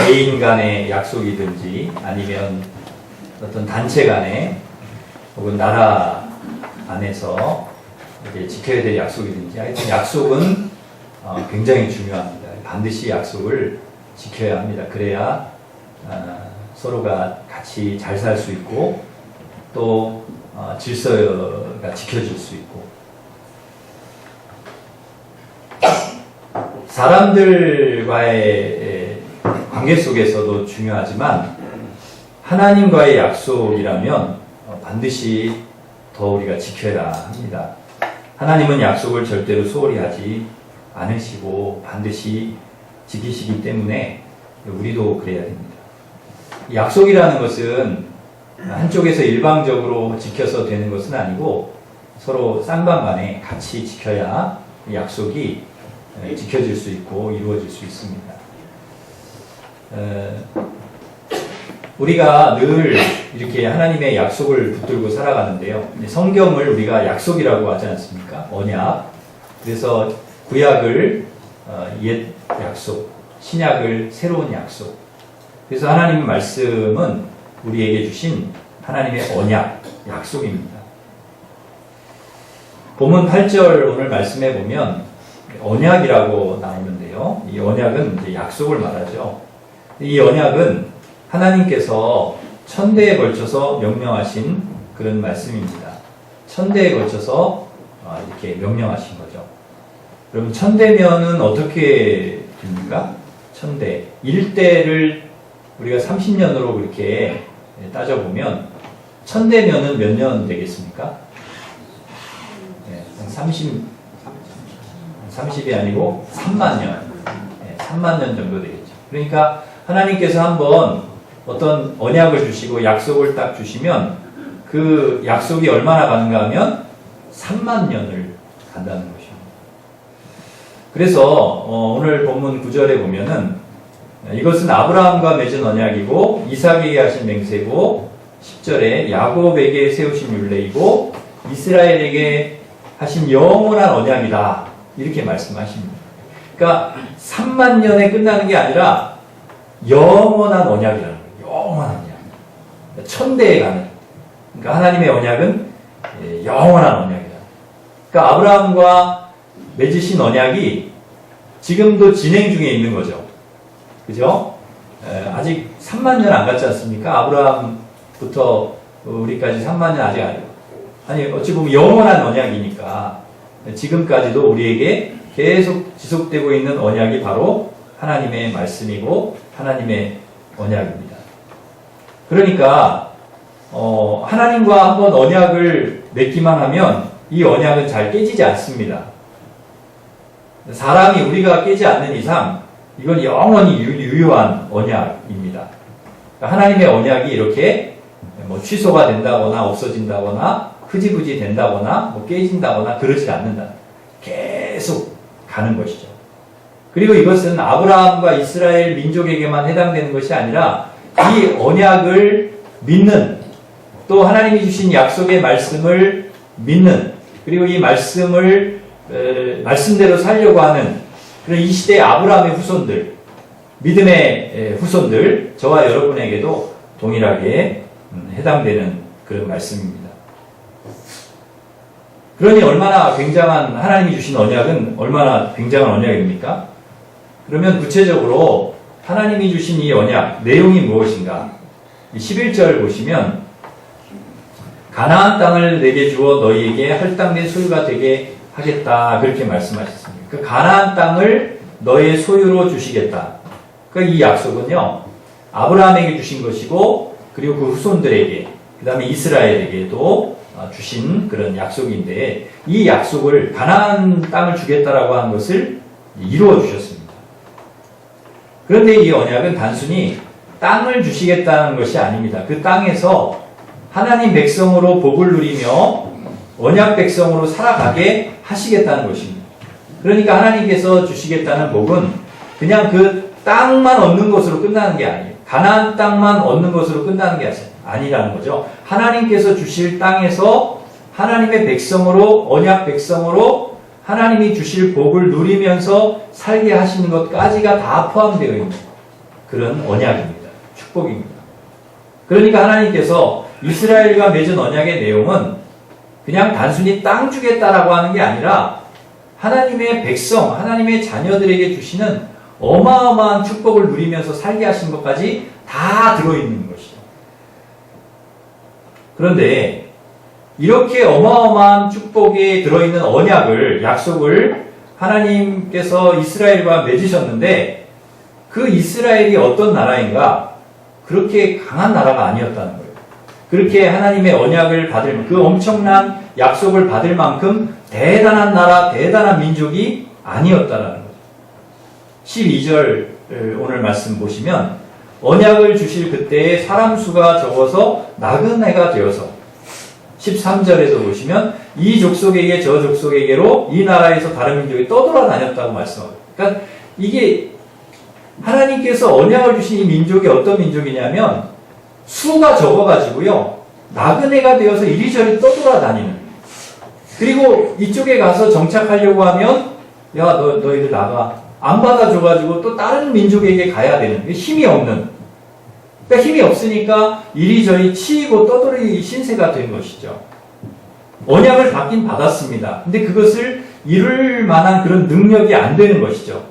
개인 간의 약속이든지 아니면 어떤 단체 간의 혹은 나라 안에서 이렇게 지켜야 될 약속이든지 하여튼 약속은 굉장히 중요합니다. 반드시 약속을 지켜야 합니다. 그래야 서로가 같이 잘 살 수 있고 또 질서가 지켜질 수 있고 사람들과의 관계 속에서도 중요하지만 하나님과의 약속이라면 반드시 더 우리가 지켜야 합니다. 하나님은 약속을 절대로 소홀히 하지 않으시고 반드시 지키시기 때문에 우리도 그래야 됩니다. 약속이라는 것은 한쪽에서 일방적으로 지켜서 되는 것은 아니고 서로 쌍방간에 같이 지켜야 약속이 지켜질 수 있고 이루어질 수 있습니다. 우리가 늘 이렇게 하나님의 약속을 붙들고 살아가는데요. 성경을 우리가 약속이라고 하지 않습니까? 언약. 그래서 구약을 옛 약속, 신약을 새로운 약속. 그래서 하나님의 말씀은 우리에게 주신 하나님의 언약, 약속입니다. 본문 8절 오늘 말씀해 보면 언약이라고 나오는데요. 이 언약은 이제 약속을 말하죠. 이 언약은 하나님께서 천대에 걸쳐서 명령하신 그런 말씀입니다. 천대에 걸쳐서 이렇게 명령하신 거죠. 그럼 천대면은 어떻게 됩니까? 천대. 1대를 우리가 30년으로 그렇게 따져보면 천대면은 몇 년 되겠습니까? 네, 30이 아니고 3만 년. 네, 3만 년 정도 되겠죠. 그러니까 하나님께서 한번 어떤 언약을 주시고 약속을 딱 주시면 그 약속이 얼마나 가는가 하면 3만 년을 간다는 것입니다. 그래서 오늘 본문 9절에 보면은 이것은 아브라함과 맺은 언약이고 이삭에게 하신 맹세고 10절에 야곱에게 세우신 율례이고 이스라엘에게 하신 영원한 언약이다. 이렇게 말씀하십니다. 그러니까 3만 년에 끝나는 게 아니라 영원한 언약이라는 거예요. 영원한 언약. 천대에 가는. 그러니까 하나님의 언약은 영원한 언약이다. 그러니까 아브라함과 맺으신 언약이 지금도 진행 중에 있는 거죠. 그죠? 아직 3만 년 안 갔지 않습니까? 아브라함부터 우리까지 3만 년 아직 아니고. 아니, 어찌 보면 영원한 언약이니까 지금까지도 우리에게 계속 지속되고 있는 언약이 바로 하나님의 말씀이고 하나님의 언약입니다. 그러니까 하나님과 한번 언약을 맺기만 하면 이 언약은 잘 깨지지 않습니다. 사람이 우리가 깨지 않는 이상 이건 영원히 유효한 언약입니다. 하나님의 언약이 이렇게 뭐 취소가 된다거나 없어진다거나 흐지부지 된다거나 뭐 깨진다거나 그러지 않는다. 계속 가는 것이죠. 그리고 이것은 아브라함과 이스라엘 민족에게만 해당되는 것이 아니라 이 언약을 믿는 또 하나님이 주신 약속의 말씀을 믿는 그리고 이 말씀을 말씀대로 살려고 하는 그런 이 시대의 아브라함의 후손들 믿음의 후손들 저와 여러분에게도 동일하게 해당되는 그런 말씀입니다. 그러니 얼마나 굉장한 하나님이 주신 언약은 얼마나 굉장한 언약입니까? 그러면 구체적으로 하나님이 주신 이 언약 내용이 무엇인가? 11절 보시면 가나안 땅을 내게 주어 너희에게 할당된 소유가 되게 하겠다 그렇게 말씀하셨습니다. 그 가나안 땅을 너의 소유로 주시겠다. 그러니까 이 약속은요 아브라함에게 주신 것이고 그리고 그 후손들에게 그 다음에 이스라엘에게도 주신 그런 약속인데 이 약속을 가나안 땅을 주겠다라고 한 것을 이루어 주셨습니다. 그런데 이 언약은 단순히 땅을 주시겠다는 것이 아닙니다. 그 땅에서 하나님 백성으로 복을 누리며 언약 백성으로 살아가게 하시겠다는 것입니다. 그러니까 하나님께서 주시겠다는 복은 그냥 그 땅만 얻는 것으로 끝나는 게 아니에요. 가나안 땅만 얻는 것으로 끝나는 게 아니라는 거죠. 하나님께서 주실 땅에서 하나님의 백성으로 언약 백성으로 하나님이 주실 복을 누리면서 살게 하시는 것까지가 다 포함되어 있는 거예요. 그런 언약입니다. 축복입니다. 그러니까 하나님께서 이스라엘과 맺은 언약의 내용은 그냥 단순히 땅 주겠다라고 하는 게 아니라 하나님의 백성, 하나님의 자녀들에게 주시는 어마어마한 축복을 누리면서 살게 하신 것까지 다 들어있는 것이죠. 그런데 이렇게 어마어마한 축복에 들어있는 언약을, 약속을 하나님께서 이스라엘과 맺으셨는데 그 이스라엘이 어떤 나라인가? 그렇게 강한 나라가 아니었다는 거예요. 그렇게 하나님의 언약을 받을, 그 엄청난 약속을 받을 만큼 대단한 나라, 대단한 민족이 아니었다라는 거죠. 12절 오늘 말씀 보시면 언약을 주실 그때에 사람 수가 적어서 나그네가 되어서 13절에도 보시면 이 족속에게 저 족속에게로 이 나라에서 다른 민족이 떠돌아다녔다고 말씀합니다. 그러니까 이게 하나님께서 언약을 주신 이 민족이 어떤 민족이냐면 수가 적어가지고요 나그네가 되어서 이리저리 떠돌아다니는, 그리고 이쪽에 가서 정착하려고 하면 야 너희들 나가, 안 받아줘가지고 또 다른 민족에게 가야 되는, 힘이 없는, 그러니까 힘이 없으니까 이리저리 치이고 떠돌이 신세가 된 것이죠. 언약을 받긴 받았습니다. 근데 그것을 이룰 만한 그런 능력이 안 되는 것이죠.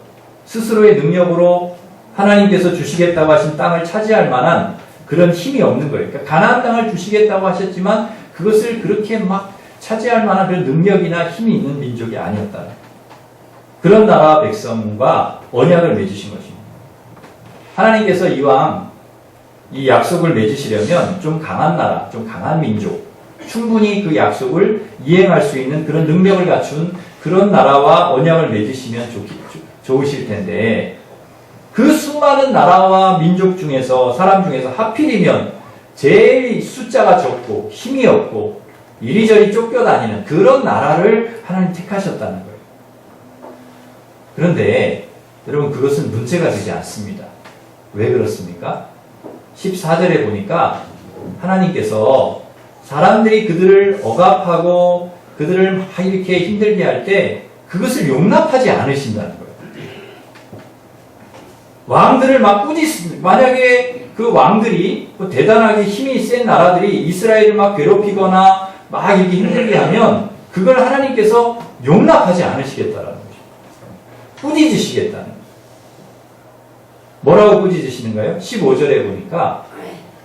스스로의 능력으로 하나님께서 주시겠다고 하신 땅을 차지할 만한 그런 힘이 없는 거예요. 그러니까 가나안 땅을 주시겠다고 하셨지만 그것을 그렇게 막 차지할 만한 그런 능력이나 힘이 있는 민족이 아니었다. 그런 나라 백성과 언약을 맺으신 것입니다. 하나님께서 이왕 이 약속을 맺으시려면 좀 강한 나라, 좀 강한 민족, 충분히 그 약속을 이행할 수 있는 그런 능력을 갖춘 그런 나라와 언약을 맺으시면 좋으실 텐데, 그 수많은 나라와 민족 중에서, 사람 중에서 하필이면 제일 숫자가 적고 힘이 없고 이리저리 쫓겨다니는 그런 나라를 하나님 택하셨다는 거예요. 그런데 여러분, 그것은 문제가 되지 않습니다. 왜 그렇습니까? 14절에 보니까 하나님께서 사람들이 그들을 억압하고 그들을 막 이렇게 힘들게 할 때 그것을 용납하지 않으신다는 거예요. 왕들을 막 만약에 그 왕들이 대단하게 힘이 센 나라들이 이스라엘을 막 괴롭히거나 막 이렇게 힘들게 하면 그걸 하나님께서 용납하지 않으시겠다라는 거죠. 꾸짖으시겠다는 거죠. 뭐라고 꾸짖으시는가요? 15절에 보니까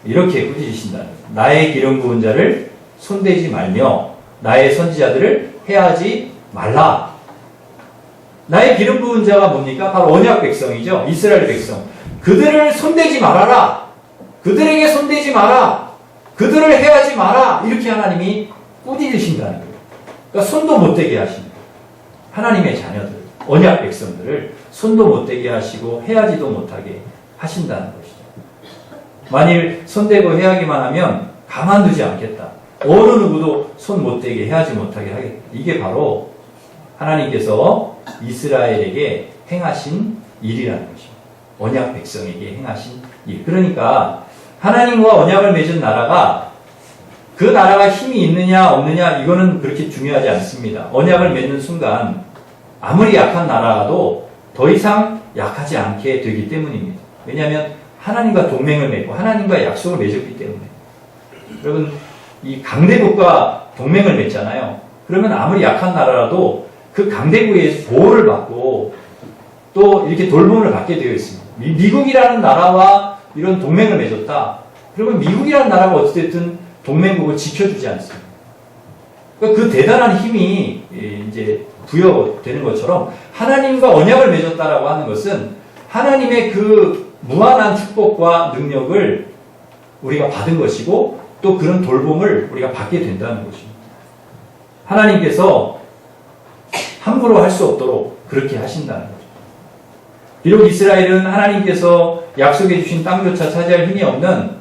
이렇게 꾸짖으신다는 거예요. 나의 기름 부은 자를 손대지 말며 나의 선지자들을 해하지 말라. 나의 기름 부은 자가 뭡니까? 바로 언약 백성이죠. 이스라엘 백성. 그들을 손대지 말아라. 그들에게 손대지 마라. 그들을 해하지 마라. 이렇게 하나님이 꾸짖으신다는 거예요. 그러니까 손도 못 대게 하십니다. 하나님의 자녀들, 언약 백성들을 손도 못 대게 하시고 해하지도 못하게 하신다는 것이죠. 만일 손대고 해하기만 하면 가만두지 않겠다. 어느 누구도 손 못 대게 해하지 못하게 하겠다. 이게 바로 하나님께서 이스라엘에게 행하신 일이라는 것입니다. 언약 백성에게 행하신 일. 그러니까 하나님과 언약을 맺은 나라가, 그 나라가 힘이 있느냐 없느냐 이거는 그렇게 중요하지 않습니다. 언약을 맺는 순간 아무리 약한 나라도 더 이상 약하지 않게 되기 때문입니다. 왜냐하면 하나님과 동맹을 맺고 하나님과 약속을 맺었기 때문에. 여러분, 이 강대국과 동맹을 맺잖아요. 그러면 아무리 약한 나라라도 그 강대국의 보호를 받고 또 이렇게 돌봄을 받게 되어 있습니다. 미국이라는 나라와 이런 동맹을 맺었다. 그러면 미국이라는 나라가 어찌됐든 동맹국을 지켜주지 않습니다. 그러니까 그 대단한 힘이 이제 부여되는 것처럼 하나님과 언약을 맺었다라고 하는 것은 하나님의 그 무한한 축복과 능력을 우리가 받은 것이고 또 그런 돌봄을 우리가 받게 된다는 것입니다. 하나님께서 함부로 할 수 없도록 그렇게 하신다는 거죠. 비록 이스라엘은 하나님께서 약속해 주신 땅조차 차지할 힘이 없는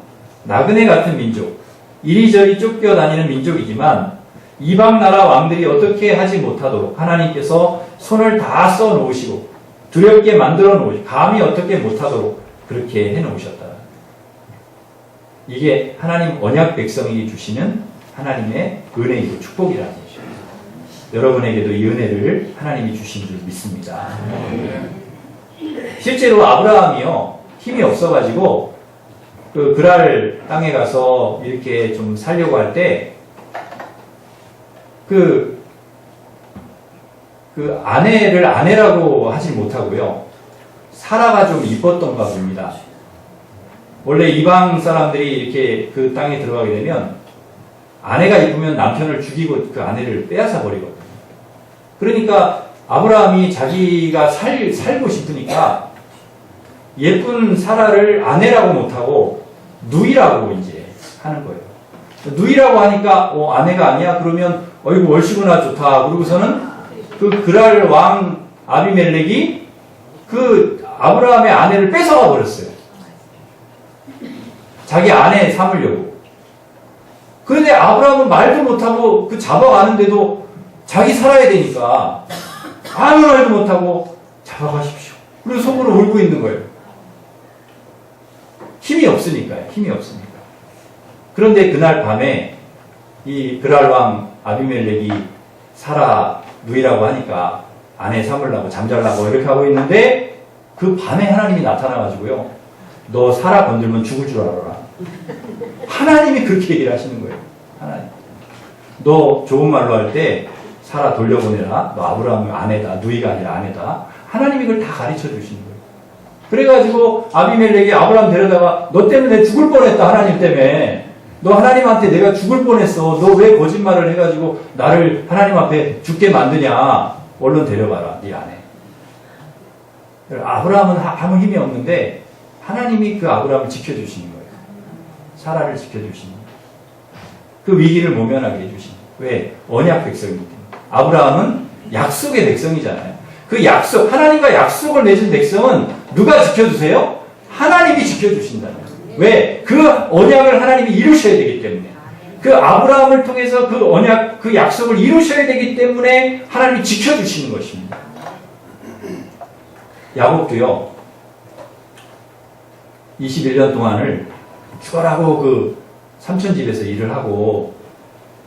나그네 같은 민족, 이리저리 쫓겨다니는 민족이지만 이방 나라 왕들이 어떻게 하지 못하도록 하나님께서 손을 다 써 놓으시고 두렵게 만들어 놓으시고 감히 어떻게 못하도록 그렇게 해 놓으셨다. 이게 하나님 언약 백성에게 주시는 하나님의 은혜이고 축복이라는 것입니다. 여러분에게도 이 은혜를 하나님이 주신 줄 믿습니다. 실제로 아브라함이요, 힘이 없어가지고 그 그랄 땅에 가서 이렇게 좀 살려고 할 때 그 아내를 아내라고 하지 못하고요. 사라가 좀 이뻤던가 봅니다. 원래 이방 사람들이 이렇게 그 땅에 들어가게 되면 아내가 이쁘면 남편을 죽이고 그 아내를 빼앗아 버리거든요. 그러니까 아브라함이 자기가 살고 싶으니까 예쁜 사라를 아내라고 못하고 누이라고 이제 하는 거예요. 누이라고 하니까 아내가 아니야? 그러면 어이구 얼씨구나 좋다. 그러고서는 그 그랄 왕 아비멜렉이 그 아브라함의 아내를 뺏어가 버렸어요. 자기 아내 삼으려고. 그런데 아브라함은 말도 못하고 그 잡아가는데도 자기 살아야 되니까 아무 말도 못하고 잡아가십시오. 그리고 속으로 울고 있는 거예요. 힘이 없으니까요. 힘이 없으니까. 그런데 그날 밤에 이 그랄 왕 아비멜렉이 사라 누이라고 하니까 아내 삼으려고 잠자려고 이렇게 하고 있는데 그 밤에 하나님이 나타나가지고요. 너 사라 건들면 죽을 줄 알아라. 하나님이 그렇게 얘기를 하시는 거예요. 하나님. 너 좋은 말로 할 때 사라 돌려보내라. 너 아브라함의 아내다. 누이가 아니라 아내다. 하나님이 그걸 다 가르쳐 주시는 거예요. 그래가지고 아비멜렉이 아브라함 데려다가 너 때문에 죽을 뻔했다. 하나님 때문에. 너 하나님한테 내가 죽을 뻔했어. 너 왜 거짓말을 해가지고 나를 하나님 앞에 죽게 만드냐. 얼른 데려가라. 네 아내. 아브라함은 아무 힘이 없는데 하나님이 그 아브라함을 지켜주시는 거예요. 사라를 지켜주시는 거예요. 그 위기를 모면하게 해주시는 거예요. 왜? 언약 백성이기 때문에. 아브라함은 약속의 백성이잖아요. 그 약속, 하나님과 약속을 맺은 백성은 누가 지켜주세요? 하나님이 지켜주신다는 거예요. 왜? 그 언약을 하나님이 이루셔야 되기 때문에. 그 아브라함을 통해서 그 언약, 그 약속을 이루셔야 되기 때문에 하나님이 지켜주시는 것입니다. 야곱도요, 21년 동안을 죽어라고 그 삼촌 집에서 일을 하고,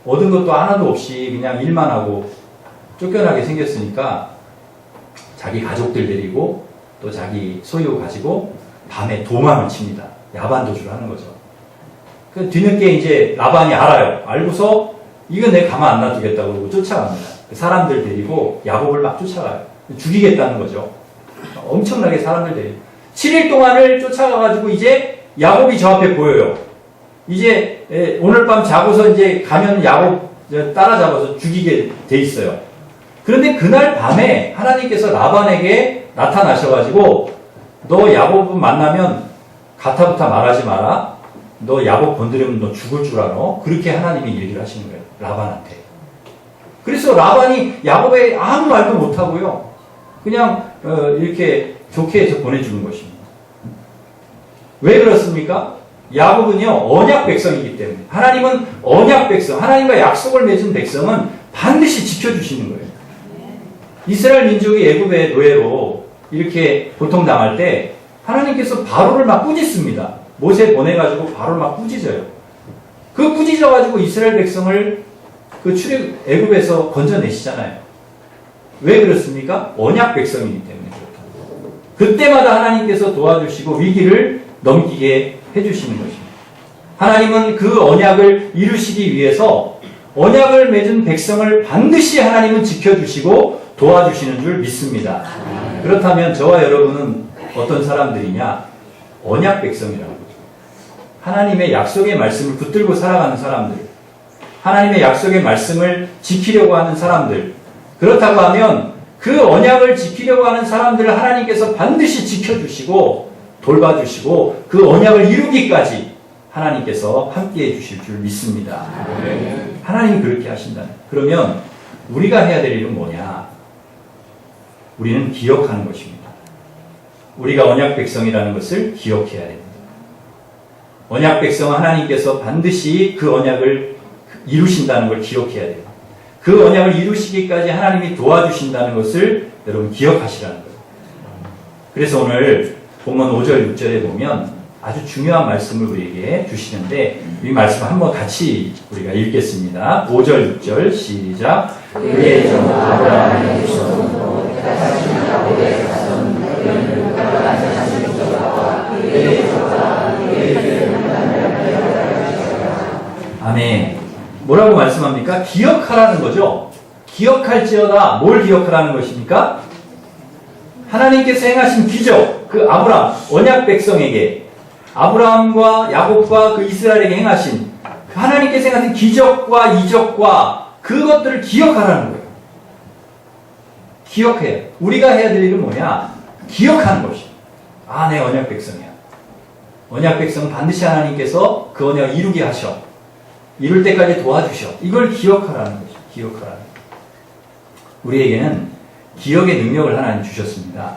얻은 것도 하나도 없이 그냥 일만 하고 쫓겨나게 생겼으니까 자기 가족들 데리고 또 자기 소유 가지고 밤에 도망을 칩니다. 야반도주를 하는 거죠. 그 뒤늦게 이제 라반이 알아요. 알고서 이건 내가 가만 안 놔두겠다고 그러고 쫓아갑니다. 그 사람들 데리고 야곱을 막 쫓아가요. 죽이겠다는 거죠. 엄청나게 사람들 데리고 7일 동안을 쫓아가가지고 이제 야곱이 저 앞에 보여요. 이제 오늘 밤 자고서 이제 가면 야곱 따라잡아서 죽이게 돼 있어요. 그런데 그날 밤에 하나님께서 라반에게 나타나셔가지고 너 야곱을 만나면 가타부타 말하지 마라. 너 야곱 건드리면 너 죽을 줄 알아. 그렇게 하나님이 얘기를 하시는 거예요. 라반한테. 그래서 라반이 야곱에 아무 말도 못하고요. 그냥 이렇게 좋게 해서 보내주는 것입니다. 왜 그렇습니까? 야곱은요 언약 백성이기 때문에. 하나님은 언약 백성, 하나님과 약속을 맺은 백성은 반드시 지켜주시는 거예요. 이스라엘 민족이 애굽의 노예로 이렇게 고통당할 때 하나님께서 바로를 막 꾸짖습니다. 모세 보내가지고 바로를 막 꾸짖어요. 그 꾸짖어가지고 이스라엘 백성을 그 애굽에서 건져내시잖아요. 왜 그렇습니까? 언약 백성이기 때문에 그렇다. 그때마다 하나님께서 도와주시고 위기를 넘기게 해주시는 것입니다. 하나님은 그 언약을 이루시기 위해서 언약을 맺은 백성을 반드시 하나님은 지켜주시고 도와주시는 줄 믿습니다. 그렇다면 저와 여러분은 어떤 사람들이냐? 언약 백성이라고 하죠. 하나님의 약속의 말씀을 붙들고 살아가는 사람들, 하나님의 약속의 말씀을 지키려고 하는 사람들. 그렇다고 하면 그 언약을 지키려고 하는 사람들을 하나님께서 반드시 지켜주시고 돌봐주시고 그 언약을 이루기까지 하나님께서 함께해 주실 줄 믿습니다. 하나님이 그렇게 하신다. 그러면 우리가 해야 될 일은 뭐냐? 우리는 기억하는 것입니다. 우리가 언약 백성이라는 것을 기억해야 됩니다. 언약 백성은 하나님께서 반드시 그 언약을 이루신다는 걸 기억해야 돼요. 그 언약을 이루시기까지 하나님이 도와주신다는 것을 여러분 기억하시라는 거예요. 그래서 오늘 본문 5절, 6절에 보면 아주 중요한 말씀을 우리에게 주시는데 이 말씀 한번 같이 우리가 읽겠습니다. 5절, 6절 시작. 그의 종 아브라함의 조상으로 다시 야곱의 자손 그를 가져가신 자와 그의 아멘. 뭐라고 말씀합니까? 기억하라는 거죠. 기억할지어다. 뭘 기억하라는 것입니까? 하나님께서 행하신 기적, 그 아브라함, 언약 백성에게, 아브라함과 야곱과 그 이스라엘에게 행하신 그 하나님께서 행하신 기적과 이적과 그것들을 기억하라는 거예요. 기억해요. 우리가 해야 될 일은 뭐냐? 기억하는 것이에요. 아, 내 언약 백성이야. 언약 백성은 반드시 하나님께서 그 언약을 이루게 하셔. 이룰 때까지 도와주셔. 이걸 기억하라는 거죠. 기억하라는 거죠. 우리에게는 기억의 능력을 하나님 주셨습니다.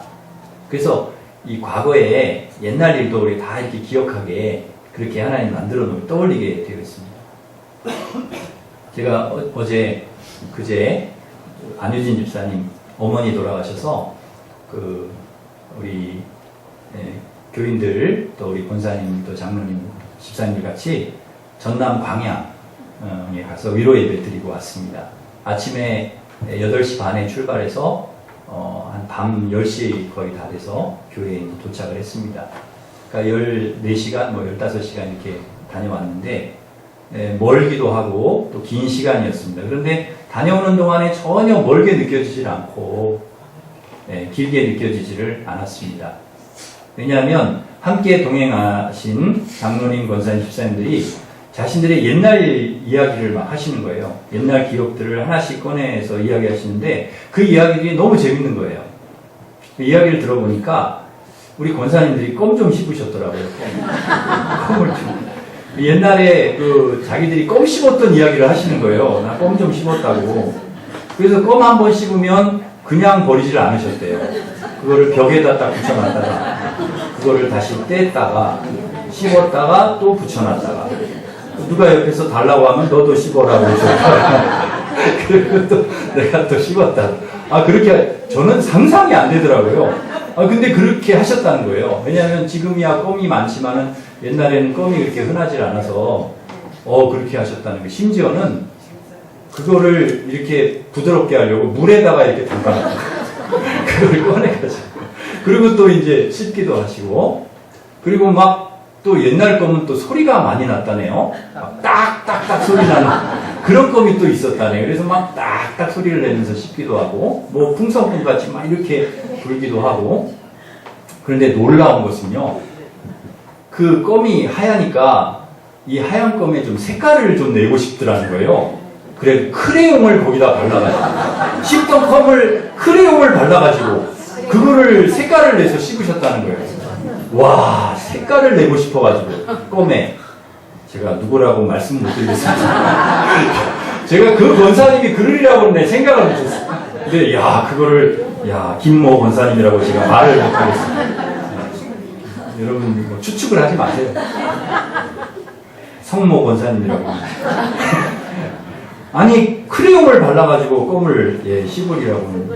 그래서 이 과거에 옛날 일도 우리 다 이렇게 기억하게 그렇게 하나님 만들어 놓고 떠올리게 되어 있습니다. 제가 그제 안유진 집사님 어머니 돌아가셔서 그 우리 교인들 또 우리 권사님 또 장로님 집사님 같이 전남 광양에 가서 위로 예배 드리고 왔습니다. 아침에 8시 반에 출발해서 한 밤 10시 거의 다 돼서 교회에 도착을 했습니다. 그러니까 14시간, 15시간 이렇게 다녀왔는데 멀기도 하고 또 긴 시간이었습니다. 그런데 다녀오는 동안에 전혀 멀게 느껴지질 않고 길게 느껴지지를 않았습니다. 왜냐하면 함께 동행하신 장로님, 권사님, 집사님들이 자신들의 옛날 이야기를 막 하시는 거예요. 옛날 기억들을 하나씩 꺼내서 이야기하시는데 그 이야기들이 너무 재밌는 거예요. 그 이야기를 들어보니까 우리 권사님들이 껌 좀 씹으셨더라고요. 껌을 좀. 옛날에 그 자기들이 껌 씹었던 이야기를 하시는 거예요. 나 껌 좀 씹었다고. 그래서 껌 한 번 씹으면 그냥 버리질 않으셨대요. 그거를 벽에다 딱 붙여놨다가 그거를 다시 뗐다가 씹었다가 또 붙여놨다가 누가 옆에서 달라고 하면 너도 씹어라고 그리고 또 내가 또 씹었다. 아, 그렇게 저는 상상이 안 되더라고요. 아, 근데 그렇게 하셨다는 거예요. 왜냐하면 지금이야 껌이 많지만은 옛날에는 껌이 그렇게 흔하지 않아서 그렇게 하셨다는 거예요. 심지어는 그거를 이렇게 부드럽게 하려고 물에다가 이렇게 담가놨다. 그걸 꺼내가지고 그리고 또 이제 씹기도 하시고 그리고 막 또 옛날 껌은 또 소리가 많이 났다네요. 막 딱딱딱 소리 나는 그런 껌이 또 있었다네요. 그래서 막 딱딱 소리를 내면서 씹기도 하고 뭐 풍선껌 같이 막 이렇게 불기도 하고 그런데 놀라운 것은요. 그 껌이 하얘니까 이 하얀 껌에 좀 색깔을 좀 내고 싶더라는 거예요. 그래 크레용을 거기다 발라가지고 씹던 껌을 크레용을 발라가지고 그거를 색깔을 내서 씹으셨다는 거예요. 와, 색깔을 내고 싶어가지고 껌에 제가 누구라고 말씀 못 드리겠습니다. 제가 그 권사님이 그러리라고 생각을 못했어요. 근데 그거를 김모 권사님이라고 제가 말을 못하겠습니다. 여러분 뭐 추측을 하지 마세요. 성모 권사님이라고. 아니 크레용을 발라가지고 껌을 씹으리라고.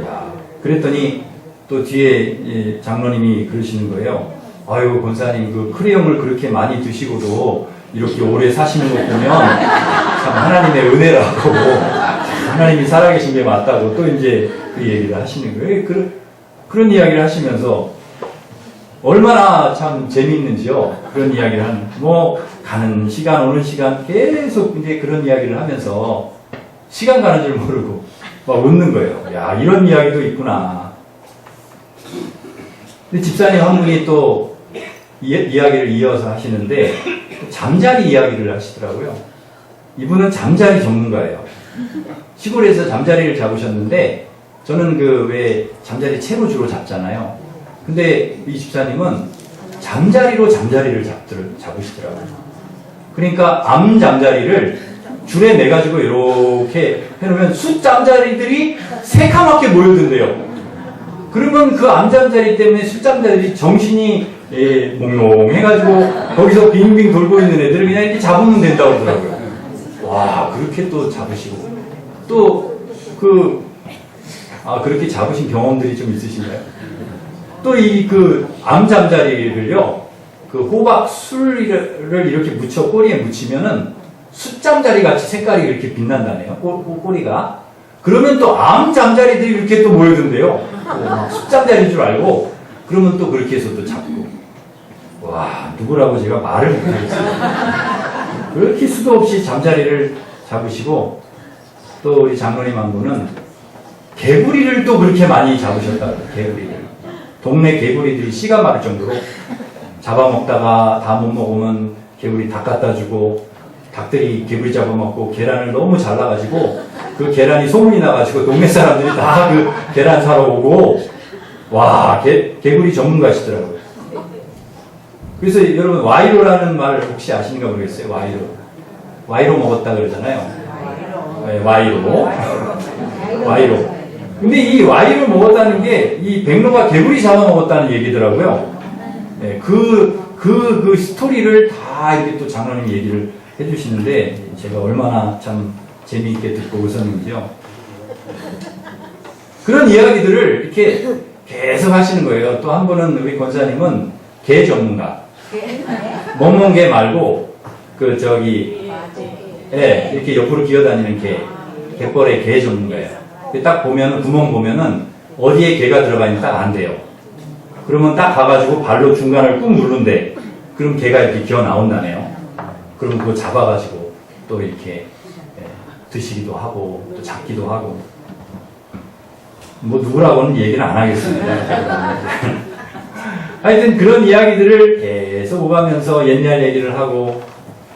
그랬더니 또 뒤에 장로님이 그러시는 거예요. 아유 권사님 그 크레용을 그렇게 많이 드시고도 이렇게 오래 사시는 거 보면 참 하나님의 은혜라고 하나님이 살아계신 게 맞다고 또 이제 그 얘기를 하시는 거예요. 그런 이야기를 하시면서 얼마나 참 재미있는지요. 그런 이야기를 가는 시간 오는 시간 계속 이제 그런 이야기를 하면서 시간 가는 줄 모르고 막 웃는 거예요. 야, 이런 이야기도 있구나. 근데 집사님 한 분이 또 이야기를 이어서 하시는데 잠자리 이야기를 하시더라고요. 이분은 잠자리 전문가예요. 시골에서 잠자리를 잡으셨는데 저는 왜 잠자리 채로 주로 잡잖아요. 근데 이 집사님은 잠자리로 잠자리를 잡으시더라고요. 그러니까 암 잠자리를 줄에 매가지고 이렇게 해놓으면 숫잠자리들이 새카맣게 모여든대요. 그러면 그 암잠자리 때문에 숫잠자리들이 정신이 몽롱해가지고 거기서 빙빙 돌고 있는 애들을 그냥 이렇게 잡으면 된다고 그러더라고요. 와, 그렇게 또 잡으시고 또 그렇게 잡으신 경험들이 좀 있으신가요? 또 암잠자리를요, 그 호박 술을 이렇게 꼬리에 묻히면은 숫잠자리 같이 색깔이 이렇게 빛난다네요. 꼬리가. 그러면 또 암잠자리들이 이렇게 또 모여든대요. 숫잠자리인 줄 알고. 그러면 또 그렇게 해서 또 잡고. 와, 누구라고 제가 말을 못하겠어요. 그렇게 수도 없이 잠자리를 잡으시고, 또 우리 장로님 한 분은 개구리를 또 그렇게 많이 잡으셨다고. 개구리를. 동네 개구리들이 씨가 마를 정도로 잡아먹다가 다 못 먹으면 개구리 닭 갖다 주고, 닭들이 개구리 잡아먹고 계란을 너무 잘라가지고 그 계란이 소문이 나가지고 동네 사람들이 다 그 계란 사러 오고, 와, 개구리 전문가시더라고요. 그래서 여러분 와이로라는 말 혹시 아시는가 모르겠어요. 와이로 먹었다 그러잖아요. 네, 와이로. 근데 이 와이로 먹었다는 게 이 백로가 개구리 잡아먹었다는 얘기더라고요. 네, 그 스토리를 다 이렇게 또 장로님이 얘기를 해주시는데 제가 얼마나 참 재미있게 듣고 웃었는지요. 그런 이야기들을 이렇게 계속 하시는 거예요. 또 한 분은 우리 권사님은 개 전문가. 먹는 개 말고 이렇게 옆으로 기어다니는 갯벌의 개 전문가예요. 딱 보면은 구멍 보면은 어디에 개가 들어가 있는지 딱 안 돼요. 그러면 딱 가가지고 발로 중간을 꾹 누른대. 그럼 개가 이렇게 기어 나온다네요. 그럼 그거 잡아가지고 또 이렇게 드시기도 하고 또 잡기도 하고, 뭐 누구라고는 얘기는 안 하겠습니다. 하여튼 그런 이야기들을 계속 오가면서 옛날 얘기를 하고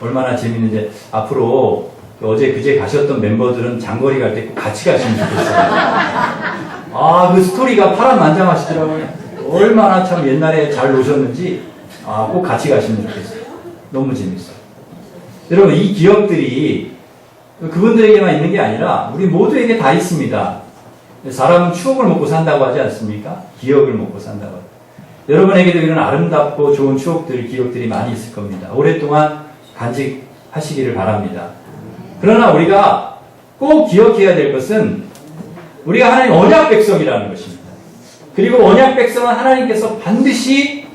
얼마나 재밌는지. 앞으로 어제 그제 가셨던 멤버들은 장거리 갈 때 꼭 같이 가시면 좋겠어요. 그 스토리가 파란만장하시더라고요. 얼마나 참 옛날에 잘 노셨는지 꼭 같이 가시면 좋겠어요. 너무 재밌어요. 여러분, 이 기억들이 그분들에게만 있는 게 아니라 우리 모두에게 다 있습니다. 사람은 추억을 먹고 산다고 하지 않습니까? 기억을 먹고 산다고. 여러분에게도 이런 아름답고 좋은 추억들, 기억들이 많이 있을 겁니다. 오랫동안 간직하시기를 바랍니다. 그러나 우리가 꼭 기억해야 될 것은 우리가 하나님 언약 백성이라는 것입니다. 그리고 언약 백성은 하나님께서 반드시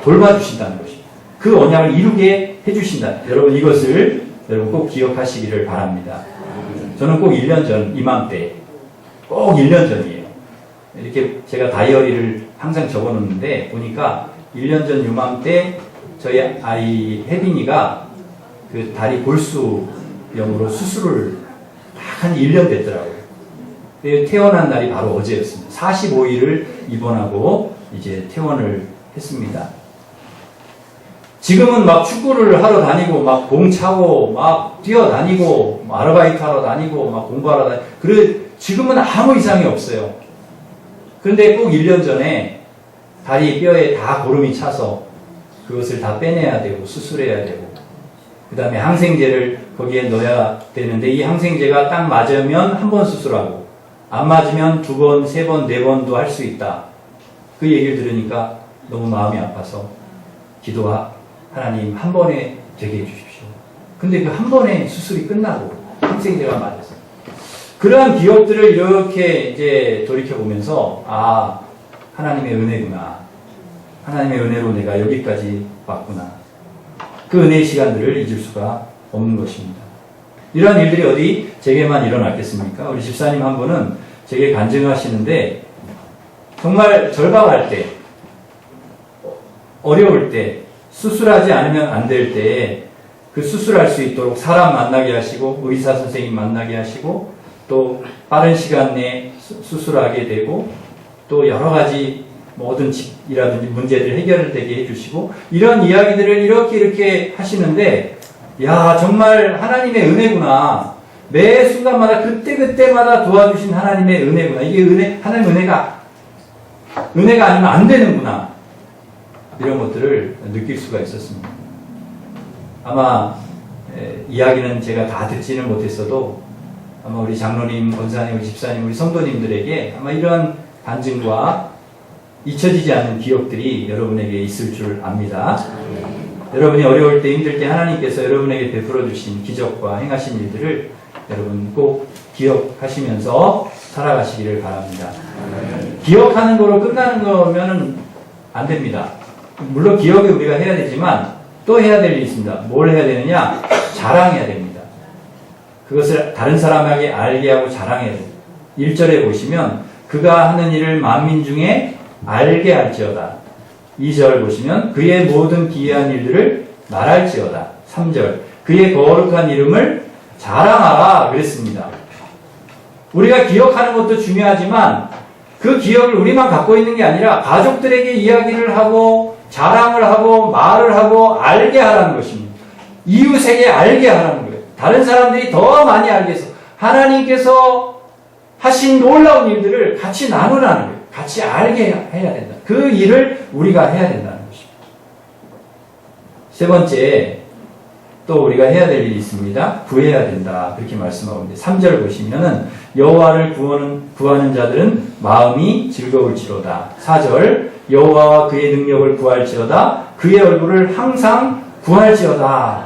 돌봐주신다는 것입니다. 그 언약을 이루게 해주신다. 여러분, 이것을 여러분 꼭 기억하시기를 바랍니다. 저는 꼭 1년 전, 이맘때, 꼭 1년 전이에요. 이렇게 제가 다이어리를 항상 적어 놓는데, 보니까 1년 전 이맘때 저희 아이 혜빈이가 그 다리 골수염으로 수술을 딱 한 1년 됐더라고요. 퇴원한 날이 바로 어제였습니다. 45일을 입원하고 이제 퇴원을 했습니다. 지금은 막 축구를 하러 다니고, 막 공 차고, 막 뛰어다니고, 아르바이트 하러 다니고, 막 공부하러 다니고, 지금은 아무 이상이 없어요. 그런데 꼭 1년 전에 다리 뼈에 다 고름이 차서 그것을 다 빼내야 되고, 수술해야 되고, 그 다음에 항생제를 거기에 넣어야 되는데, 이 항생제가 딱 맞으면 한 번 수술하고, 안 맞으면 2번, 3번, 4번도 할 수 있다. 그 얘기를 들으니까 너무 마음이 아파서 하나님 한 번에 되게 해주십시오. 근데 그 한 번에 수술이 끝나고 항생제가 맞아서 그러한 기억들을 이렇게 이제 돌이켜보면서 하나님의 은혜구나. 하나님의 은혜로 내가 여기까지 왔구나. 그 은혜의 시간들을 잊을 수가 없는 것입니다. 이러한 일들이 어디 제게만 일어났겠습니까? 우리 집사님 한 분은 제게 간증하시는데 정말 절박할 때, 어려울 때, 수술하지 않으면 안 될 때에 그 수술할 수 있도록 사람 만나게 하시고 의사 선생님 만나게 하시고 또 빠른 시간 내에 수술하게 되고 또 여러 가지 모든 집이라든지 문제들 해결되게 해주시고 이런 이야기들을 이렇게 하시는데 정말 하나님의 은혜구나. 매 순간마다 그때마다 도와주신 하나님의 은혜구나. 이게 하나님의 은혜가 아니면 안 되는구나. 이런 것들을 느낄 수가 있었습니다. 아마 이야기는 제가 다 듣지는 못했어도 아마 우리 장로님, 권사님, 우리 집사님, 우리 성도님들에게 아마 이런 간증과 잊혀지지 않는 기억들이 여러분에게 있을 줄 압니다. 여러분이 어려울 때, 힘들 때 하나님께서 여러분에게 베풀어 주신 기적과 행하신 일들을 여러분 꼭 기억하시면서 살아가시기를 바랍니다. 기억하는 거로 끝나는 거면은 안 됩니다. 물론 기억을 우리가 해야 되지만 또 해야 될 일이 있습니다. 뭘 해야 되느냐? 자랑해야 됩니다. 그것을 다른 사람에게 알게 하고 자랑해야 됩니다. 1절에 보시면 그가 하는 일을 만민 중에 알게 할지어다. 2절 보시면 그의 모든 기이한 일들을 말할지어다. 3절 그의 거룩한 이름을 자랑하라 그랬습니다. 우리가 기억하는 것도 중요하지만 그 기억을 우리만 갖고 있는 게 아니라 가족들에게 이야기를 하고 자랑을 하고 말을 하고 알게 하라는 것입니다. 이웃에게 알게 하라는 거예요. 다른 사람들이 더 많이 알게 해서 하나님께서 하신 놀라운 일들을 같이 나누라는 거예요. 같이 알게 해야 된다. 그 일을 우리가 해야 된다는 것입니다. 세 번째, 또 우리가 해야 될 일이 있습니다. 구해야 된다. 그렇게 말씀하고 있는데 3절 보시면은 여호와를 구하는 자들은 마음이 즐거울지로다. 4절 여호와와 그의 능력을 구할지어다. 그의 얼굴을 항상 구할지어다.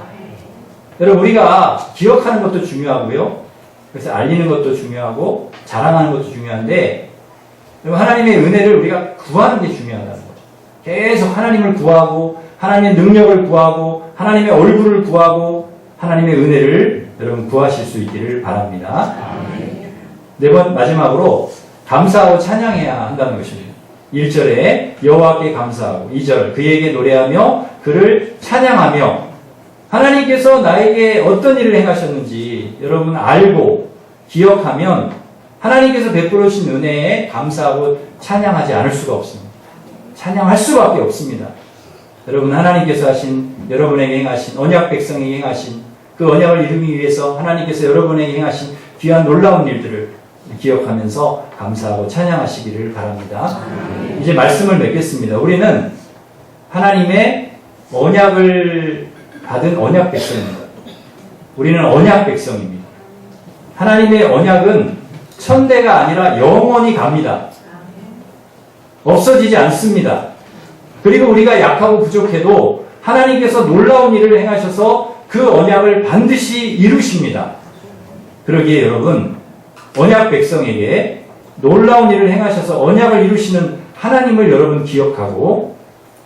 여러분 우리가 기억하는 것도 중요하고요. 그래서 알리는 것도 중요하고 자랑하는 것도 중요한데 하나님의 은혜를 우리가 구하는 게 중요하다는 거죠. 계속 하나님을 구하고 하나님의 능력을 구하고 하나님의 얼굴을 구하고 하나님의 은혜를 여러분 구하실 수 있기를 바랍니다. 네 번 마지막으로 감사하고 찬양해야 한다는 것입니다. 1절에 여호와께 감사하고 2절 그에게 노래하며 그를 찬양하며 하나님께서 나에게 어떤 일을 행하셨는지 여러분 알고 기억하면 하나님께서 베풀어 주신 은혜에 감사하고 찬양하지 않을 수가 없습니다. 찬양할 수밖에 없습니다. 여러분 하나님께서 하신 여러분에게 행하신 언약 백성에게 행하신 그 언약을 이루기 위해서 하나님께서 여러분에게 행하신 귀한 놀라운 일들을 기억하면서 감사하고 찬양하시기를 바랍니다. 이제 말씀을 맺겠습니다. 우리는 하나님의 언약을 받은 언약 백성입니다. 우리는 언약 백성입니다. 하나님의 언약은 천대가 아니라 영원히 갑니다. 없어지지 않습니다. 그리고 우리가 약하고 부족해도 하나님께서 놀라운 일을 행하셔서 그 언약을 반드시 이루십니다. 그러기에 여러분 언약 백성에게 놀라운 일을 행하셔서 언약을 이루시는 하나님을 여러분 기억하고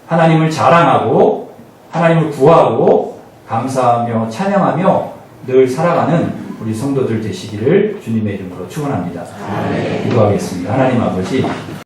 하나님을 자랑하고 하나님을 구하고 감사하며 찬양하며 늘 살아가는 우리 성도들 되시기를 주님의 이름으로 축원합니다. 기도하겠습니다. 하나님 아버지